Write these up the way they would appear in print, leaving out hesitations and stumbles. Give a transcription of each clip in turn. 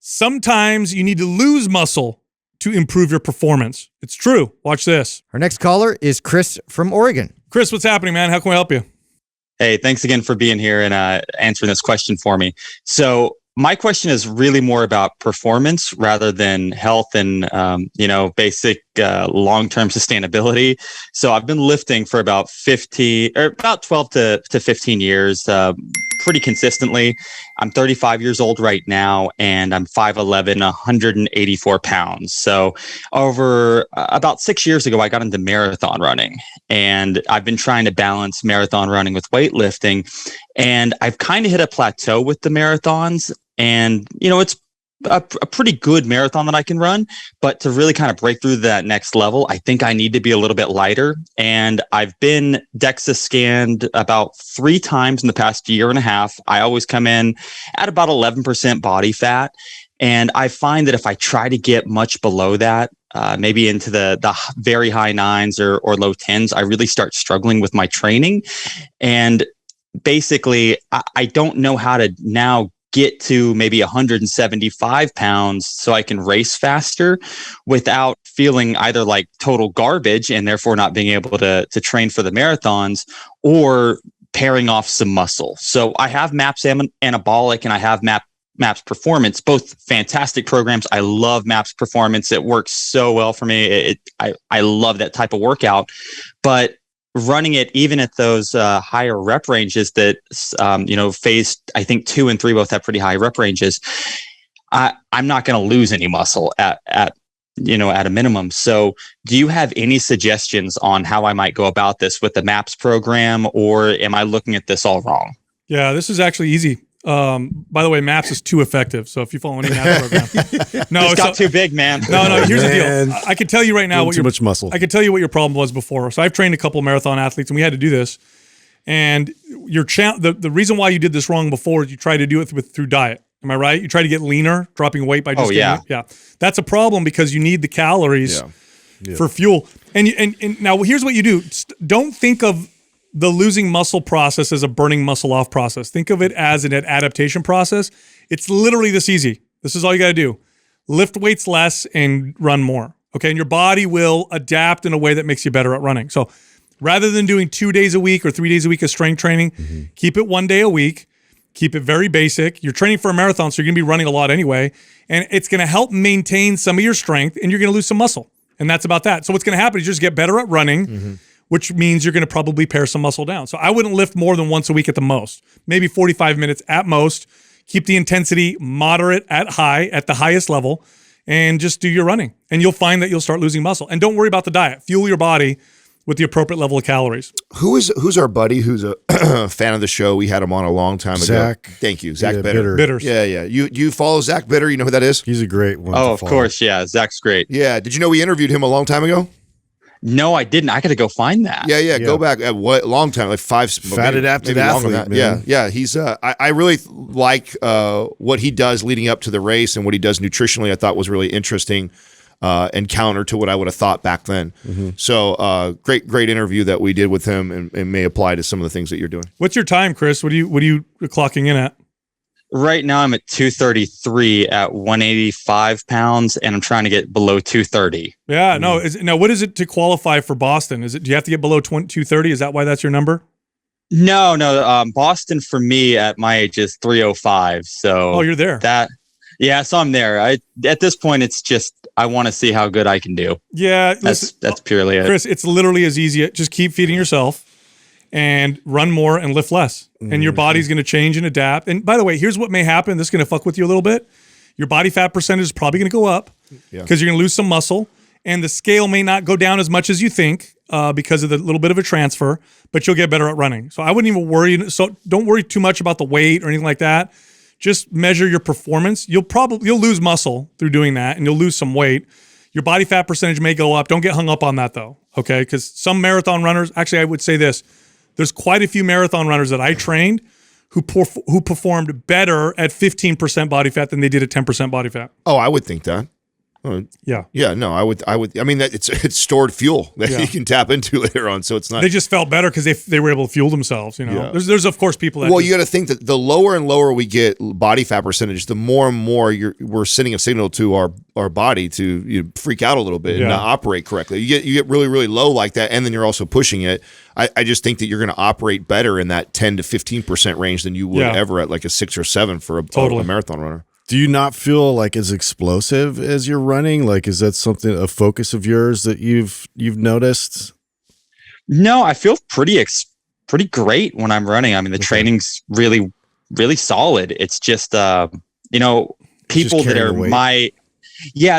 Sometimes you need to lose muscle to improve your performance. It's true. Watch this. Our next caller is Chris from Oregon. Chris, what's happening, man? How can we help you? Hey, thanks again for being here and answering this question for me. So my question is really more about performance rather than health and, basic long-term sustainability. So I've been lifting for about 12 to 15 years, pretty consistently. I'm 35 years old right now, and I'm 5'11", 184 pounds. So over about 6 years ago, I got into marathon running, and I've been trying to balance marathon running with weightlifting. And I've kind of hit a plateau with the marathons. And, it's a pretty good marathon that I can run, but to really kind of break through that next level, I think I need to be a little bit lighter. And I've been DEXA scanned about 3 times in the past year and a half. I always come in at about 11% body fat. And I find that if I try to get much below that, maybe into the very high 9s or low 10s, I really start struggling with my training. And basically, I don't know how to now get to maybe 175 pounds so I can race faster without feeling either like total garbage and therefore not being able to train for the marathons, or pairing off some muscle. So I have MAPS Anabolic and I have MAPS Performance, both fantastic programs. I love MAPS Performance. It works so well for me. I love that type of workout, but running it even at those higher rep ranges that, phase, I think 2 and 3 both have pretty high rep ranges. I'm not going to lose any muscle at a minimum. So do you have any suggestions on how I might go about this with the MAPS program, or am I looking at this all wrong? Yeah, this is actually easy. By the way, MAPS is too effective. So if you follow any MAPS program, it's got too big, man. No. Here's the deal. I can tell you right now too much muscle. I can tell you what your problem was before. So I've trained a couple of marathon athletes, and we had to do this. And the reason why you did this wrong before is you tried to do it through diet. Am I right? You try to get leaner, dropping weight by just yeah. That's a problem because you need the calories for fuel. And now here's what you do. Don't think of the losing muscle process as a burning muscle off process. Think of it as an adaptation process. It's literally this easy. This is all you got to do. Lift weights less and run more. Okay. And your body will adapt in a way that makes you better at running. So rather than doing 2 days a week or 3 days a week of strength training, keep it 1 day a week. Keep it very basic. You're training for a marathon, so you're going to be running a lot anyway. And it's going to help maintain some of your strength, and you're going to lose some muscle. And that's about that. So what's going to happen is you just get better at running, which means you're going to probably pare some muscle down. So I wouldn't lift more than once a week at the most, maybe 45 minutes at most. Keep the intensity moderate at the highest level, and just do your running. And you'll find that you'll start losing muscle. And don't worry about the diet. Fuel your body with the appropriate level of calories. Who's our buddy who's a fan of the show? We had him on a long time ago. Zach. Thank you. Zach Bitter. Bitters. Yeah. You follow Zach Bitter? You know who that is? He's a great one. Oh, of course. Yeah. Zach's great. Yeah. Did you know we interviewed him a long time ago? No, I didn't. I got to go find that. Yeah. Go back at what long time, like 5. Fat adapted athlete, man. Yeah. He's I really like what he does leading up to the race, and what he does nutritionally. I thought was really interesting. And counter to what I would have thought back then. So great interview that we did with him, and may apply to some of the things that you're doing. What's your time, Chris? What are you clocking in at? Right now I'm at 233 at 185 pounds, and I'm trying to get below 230. Yeah, no. Now, what is it to qualify for Boston? Do you have to get below 230? Is that why that's your number? No. Boston for me at my age is 305. So you're there. Yeah, so I'm there. At this point, it's just I want to see how good I can do. Yeah, that's purely it. Chris, it's literally as easy. Just keep feeding yourself and run more and lift less. And your body's going to change and adapt. And by the way, here's what may happen. This is going to fuck with you a little bit. Your body fat percentage is probably going to go up because you're going to lose some muscle. And the scale may not go down as much as you think because of the little bit of a transfer, but you'll get better at running. So I wouldn't even worry. So don't worry too much about the weight or anything like that. Just measure your performance. You'll lose muscle through doing that, and you'll lose some weight. Your body fat percentage may go up. Don't get hung up on that though, okay? Because some marathon runners, actually I would say this, there's quite a few marathon runners that I trained who performed better at 15% body fat than they did at 10% body fat. Oh, I would think that. Yeah, no, I would. I mean, that it's stored fuel that you can tap into later on. So it's not. They just felt better because they were able to fuel themselves. Yeah. There's of course people that. Well, you got to think that the lower and lower we get body fat percentage, the more and more we're sending a signal to our body to freak out a little bit and not operate correctly. You get really, really low like that, and then you're also pushing it. I just think that you're going to operate better in that 10 to 15% range than you would ever at like a 6 or 7 for a marathon runner. Do you not feel like as explosive as you're running? Like, is that a focus of yours that you've noticed? No, I feel pretty great when I'm running. I mean, the training's really, really solid. It's just, people that are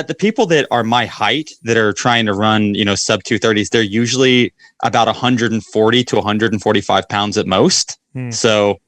the people that are my height that are trying to run, sub 230s, they're usually about 140 to 145 pounds at most. So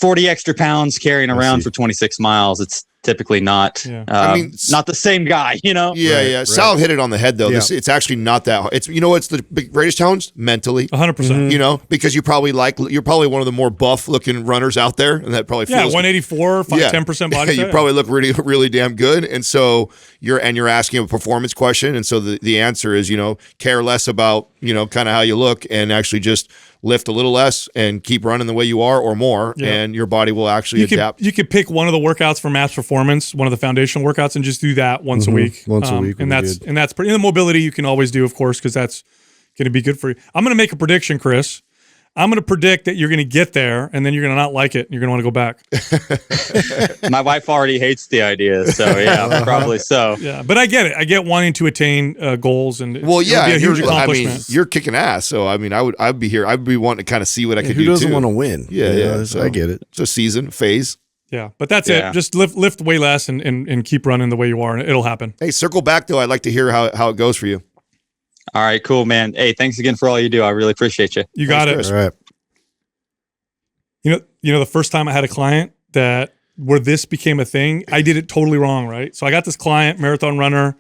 40 extra pounds carrying around for 26 miles. It's typically not, not the same guy, Yeah. Sal hit it on the head though. It's actually not that hard. It's, it's the greatest challenge mentally, 100%, because you're probably one of the more buff looking runners out there. And that probably feels 184, 10% body fat. You probably look really, really damn good. And so you're asking a performance question. And so the answer is, care less about, kind of how you look and actually just lift a little less and keep running the way you are or more, and your body will actually adapt. You could pick one of the workouts for Maps Performance, one of the foundational workouts, and just do that once a week. Once a week. And that's pretty. And the mobility you can always do, of course, because that's going to be good for you. I'm going to make a prediction, Chris. I'm going to predict that you're going to get there, and then you're going to not like it, and you're going to want to go back. My wife already hates the idea, so yeah, probably so. Yeah, but I get it. I get wanting to attain goals, and it'll be a huge accomplishment. I mean, you're kicking ass, so I mean, I'd be here. I'd be wanting to kind of see what I could do. Who doesn't want to win? Yeah. So I get it. It's a season phase. Yeah, but that's it. Just lift way less and keep running the way you are, and it'll happen. Hey, circle back though. I'd like to hear how it goes for you. All right, cool, man. Hey, thanks again for all you do. I really appreciate you. You got it. Chris. All right. The first time I had a client where this became a thing, I did it totally wrong, right? So I got this client, marathon runner.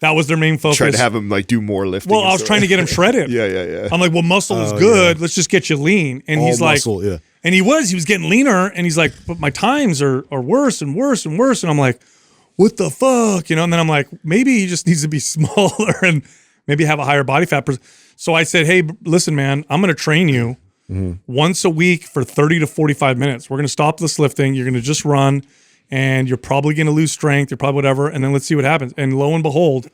That was their main focus. Tried to have him do more lifting. Well, I was trying to get him shredded. Yeah. I'm like, well, muscle is good. Yeah. Let's just get you lean. And he's like, and he was getting leaner. And he's like, but my times are worse and worse and worse. And I'm like, what the fuck? And then I'm like, maybe he just needs to be smaller and maybe have a higher body fat. So I said, hey, listen, man, I'm going to train you once a week for 30 to 45 minutes. We're going to stop this lifting. You're going to just run, and you're probably going to lose strength. You're probably whatever, and then let's see what happens. And lo and behold,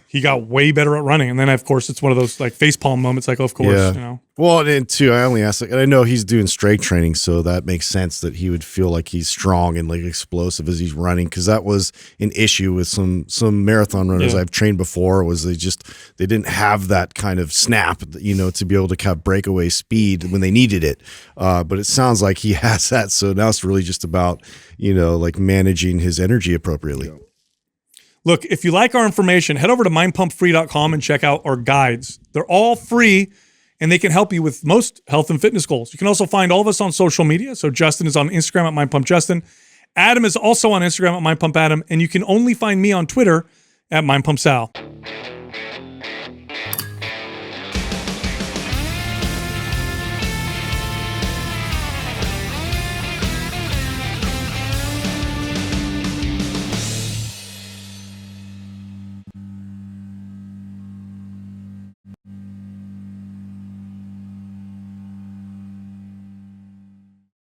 he got way better at running. And then, of course, it's one of those facepalm moments. Like, of course, Well, and too, I only asked. I know he's doing strength training, so that makes sense that he would feel like he's strong and explosive as he's running. Because that was an issue with some marathon runners I've trained before. Was they didn't have that kind of snap, to be able to have breakaway speed when they needed it. But it sounds like he has that. So now it's really just about managing his energy appropriately. Look, if you like our information, head over to mindpumpfree.com and check out our guides. They're all free, and they can help you with most health and fitness goals. You can also find all of us on social media. So Justin is on Instagram at mindpumpjustin. Adam is also on Instagram at mindpumpadam, and you can only find me on Twitter at mindpumpsal.